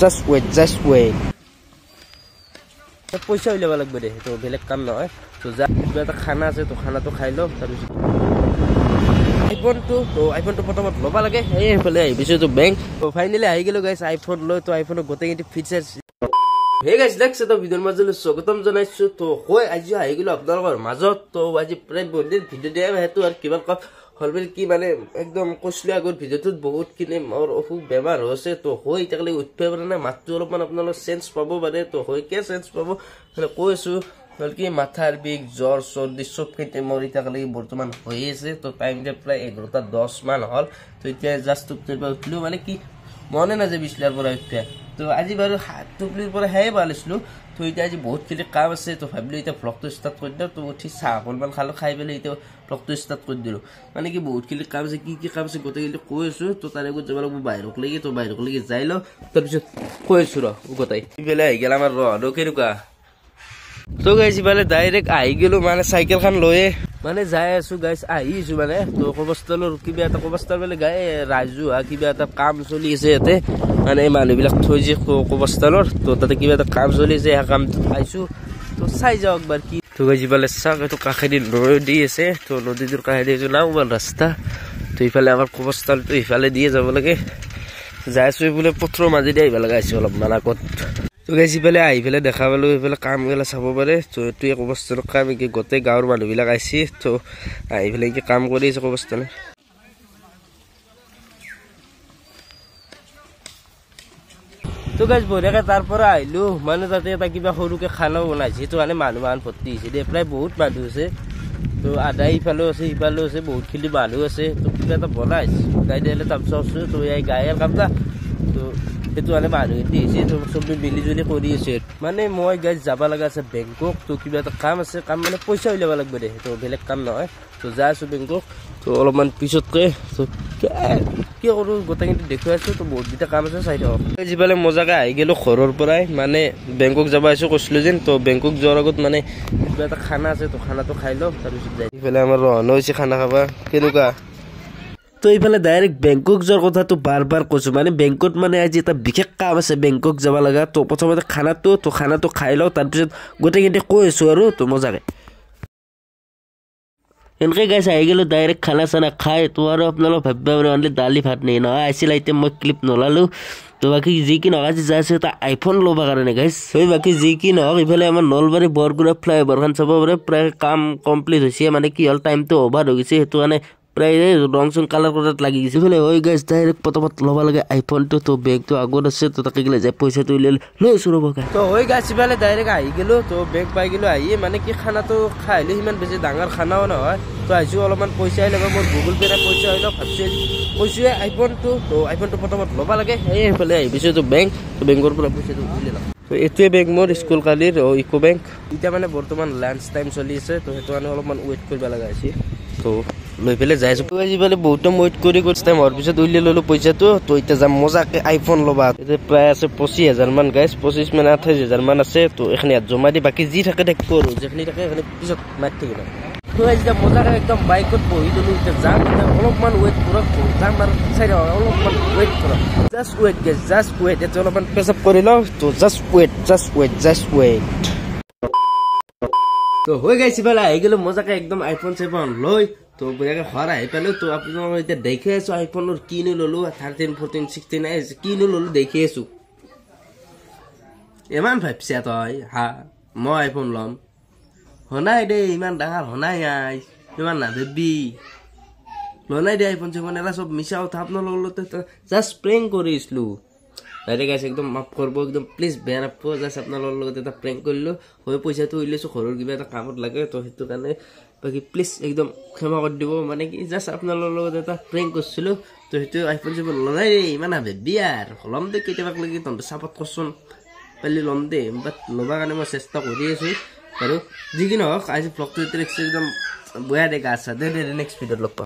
just wait পয়সা উলিয়াব লাগবে দে তো বেলেগ কাম নহয় তো যা কিবা এটা খানা আছে তো খানাটো খাই লওঁ তাৰপিছত আইফোনটো প্ৰথমত ল'ব লাগে এইফালে আহিছোঁ তো বেংক তো ফাইনেলি আহি গ'লো গাইছ আইফোন লৈ তো আইফোনৰ গোটেইখিনি ফিচাৰ্ছ হে গাইছ দেখছে তো ভিডিঅ'ৰ মাজলৈ স্বাগতম জনাইছোঁ তো হয় আজি আহি গ'লো আপোনালোকৰ মাজত তো আজি প্ৰায় বহুত দিন ভিডিঅ' দিয়া সেইটো আৰু কিমান কম হলবেল কি মানে একদম কৈছিলো আগৰ ভিডিঅ'টোত বহুতখিনি মোৰ অসুখ বেমাৰ হৈছে তো হৈ এতিয়ালৈ উঠিব পৰা নাই মাতটো অলপমান আপোনালোক চেঞ্জ পাব পাৰে তো হৈ কিয় চেঞ্জ পাব মানে কৈছোঁ কি মাথাৰ বিষ জ্বৰ চৰ্দি চবখিনি মোৰ এতিয়ালৈ বৰ্তমান হৈ আছে তো টাইমটো প্ৰায় 11:10 মান হ'ল তো এতিয়া জাষ্ট উঠিলোঁ মানে কি মনে নাযায় বিচনাৰ পৰা উঠিয়া তো আজি বাৰু টোপলিৰ পৰা সেয়ে ভাল আছিলোঁ তো এতিয়া আজি বহুতখিনি কাম আছে তো ভাবিলোঁ এতিয়া ভ্লগটো ষ্টাৰ্ট কৰি দিওঁ তো উঠি চাহ অকণমান খালোঁ খাই পেলাই এতিয়া ভ্লগটো ষ্টাৰ্ট কৰি দিলোঁ মানে কি বহুতখিনি কাম আছে কি কাম আছে গোটেইখিনি কৈ আছোঁ তো তাৰে আগত যাব লাগিব বাহিৰকলৈকে তো বাহিৰকলৈকে যাই লওঁ তাৰপিছত কৈ আছোঁ গোটেই ইফালে আহি গ'ল আমাৰ ৰহাদো কেনেকুৱা তো গাইছ ইফালে ডাইৰেক্ট আহি গ'লো মানে চাইকেলখন লৈয়ে মানে যাই আছোঁ গাইছ আহিছোঁ মানে তো কবস্থলৰ কিবা এটা কবস্থল মানে গাই ৰাজহুৱা কিবা এটা কাম চলি আছে ইয়াতে মানে মানুহবিলাক থৈ যে কবস্থলৰ তো তাতে কিবা এটা কাম চলি আছে সেই কামটো পাইছোঁ তো চাই যাওঁ একবাৰ কি তো গাইছ ইফালে চাওক এইটো কাষেদি নদী আছে তো নদীটোৰ কাষেদি নাওমান ৰাস্তা তো ইফালে আমাৰ কবস্থলটো ইফালে দিয়ে যাব লাগে যাই আছোঁ বোলে পথৰৰ মাজেদি আহিব লগা হৈছে অলপমান আগত তো গাইছ ইফালে আহি পেলাই দেখা পালোঁ এইফালে কামগিলা চাব পাৰে তো এইটোৱে কবস্থলৰ কাম কি গোটেই গাঁৱৰ মানুহবিলাক আহিছে তো আহি পেলাই কি কাম কৰি আছে কবস্থলে তো গাইছ বঢ়িয়াকৈ তাৰ পৰা আহিলোঁ মানে তাতে এটা কিবা সৰুকৈ খানাও বনাইছে তো মানে মানুহ ভৰ্তি হৈছে দে প্ৰায় বহুত মানুহ আছে তো আধা ইফালেও আছে সিফালেও আছে বহুতখিনি মানুহ আছে তো কিবা এটা বনাইছে গাই দিলে তাৰপিছত আছোঁ তো এই গায়ৰ কাম না তো সেইটো মানে মানুহখিনি হৈছে তো চবে মিলিজুলি কৰি আছে মানে মই গাইছ যাব লগা আছে বেংকক তো কিবা এটা কাম আছে কাম মানে পইচা উলিয়াব লাগিব দে সেইটো বেলেগ কাম নহয় তো যাই আছোঁ বেংকক তো অলপমান পিছতকৈ তো কি কৰোঁ গোটেইখিনি দেখুৱাই আছোঁ তো বহুতকেইটা কাম আছে চাই থাকক যিফালে মজাকৈ আহি গ'লোঁ ঘৰৰ পৰাই মানে বেংকক যাব আহিছোঁ কৈছিলোঁ যেন তো বেংকক যোৱাৰ আগত মানে কিবা এটা খানা আছে তো খানাটো খাই লওঁ তাৰপিছত যাই ইফালে আমাৰ ৰহনো হৈছে খানা খাবা কেনেকুৱা তো এইফালে ডাইৰেক্ট বেংকক যোৱাৰ কথাটো বাৰ কৈছোঁ মানে বেংকত মানে আজি এটা বিশেষ কাম আছে বেংকক যাব লগা তো প্ৰথমতে খানাটো খাই লওঁ তাৰপিছত গোটেইখিনি কৈ আছোঁ আৰু তো মজাকৈ এনেকৈ গাইছ আহি গ'লোঁ ডাইৰেক্ট খানা চানা খাই তো আৰু আপোনালোক ভাবিব পাৰে অনলি দালি ভাত নেই নহয় আহিছিল এতিয়া মই ক্লিপ নলালোঁ তো বাকী যি কি নহওক আজি যাই আছোঁ এটা আইফোন ল'ব কাৰণে গাইছ সেই বাকী যি কি নহওক ইফালে আমাৰ নলবাৰী বৰগুৰা ফ্লাইঅভাৰখন চাব পাৰে প্ৰায় কাম কমপ্লিট হৈছে মানে কি হ'ল টাইমটো অভাৰ হৈ গৈছে সেইটো কাৰণে প্ৰায় ৰং চং কালাৰ কৰাত লাগি গৈছে ইফালে হৈ গাইছ ডাইৰেক্ট প্ৰথমত ল'ব লাগে আইফোনটো তো বেগটো আগত আছে তো তাকে গ'লে যাই পইচাটো উলিয়ালে লৈছোঁ ৰ'ব গাই তো হৈ গাইছ ইফালে ডাইৰেক্ট আহি গ'লোঁ তো বেগ পাই গ'লোঁ আহি মানে কি খানাটো খাই আহিলোঁ সিমান বেছি ডাঙৰ খানাও নহয় তো আহিছোঁ অলপমান পইচাই ল'ব মোৰ গুগল পে'ৰে পইচা হৈ লওক ভাবিছোঁ কৈছোঁৱে আইফোনটো প্ৰথমত ল'ব লাগে সেইফালে আহিছোঁ তো বেংকৰ পৰা পইচাটো উলিয়াই লওক তো এইটোৱে বেংক মোৰ স্কুল কালিৰ ইকো বেংক এতিয়া মানে বৰ্তমান লাঞ্চ টাইম চলি আছে তো সেইটো কাৰণে অলপমান ৱেইট কৰিব লগা হৈছে তো লৈ পেলাই যাই আছোঁ আজিকালি বহুত টাইম ৱেইট কৰি টাইম হোৱাৰ পিছত উলিয়াই ল'লোঁ পইচাটো তো এতিয়া যাম মজাকৈ আইফোন ল'বা এতিয়া প্ৰায় আছে 25,000 মান গাইছ 25 মানে 28,000 মান আছে তো এইখিনি ইয়াত জমা দি বাকী যি থাকে তাক কৰোঁ যিখিনি থাকে সেইখিনি পিছত মাৰি থাকিম তো এতিয়া মজাকৈ একদম বাইকত বহি ল'লোঁ এতিয়া যাম এতিয়া অলপমান ৱেইট কৰক যাম আৰু চাই থাকক অলপমান ৱেইট কৰক জাষ্ট ৱেইট এতিয়া অলপমান পেচাপ কৰি লওঁ তো জাষ্ট ৱেইট তো হৈ গাইছ ইফালে আহি গ'লোঁ মজাকৈ একদম আইফোন চাইফোন লৈ তো বঢ়িয়াকৈ ঘৰ আহি পালোঁ তো আপোনালোকক এতিয়া দেখি আছোঁ আইফোনৰ কিনো ল'লোঁ 13 14 16 কিনো ল'লোঁ দেখি আছোঁ ইমান ভাবিছে তই হা মই আইফোন ল'ম শুনাই দেই ইমান ডাঙৰ শুনাই আই ইমান নাভাবি লনাই দে আইফোন চাইফোন এলা চব মিছা কথা আপোনালোকৰ জাষ্ট প্ৰেংক কৰিছিলোঁ ডাইৰেক্ট গাইছ একদম মাফ কৰিব একদম প্লিজ বেয়া নাপাব জাষ্ট আপোনালোকৰ লগত এটা প্ৰেংক কৰিলোঁ হৈ পইচাটো উলিয়াইছোঁ ঘৰৰ কিবা এটা কামত লাগে তো সেইটো কাৰণে বাকী প্লিজ একদম ক্ষমা কৰি দিব মানে কি জাষ্ট আপোনালোকৰ লগত এটা প্ৰেংক কৰিছিলোঁ তো সেইটো আইফোন চাইফোন লনাই দেই ইমান নাভাবি আৰু ল'ম দে কেতিয়াবাক লাগি তহঁতে চাপৰ্ট কৰচোন পালি ল'ম দে বাট ল'বৰ কাৰণে মই চেষ্টা কৰি আছোঁ আৰু যি কি নহওক আজি ভ্লগটো এতিয়া একদম বেয়া দেখা আছে দে নেক্সট ভিডিঅ'ত লগ পাম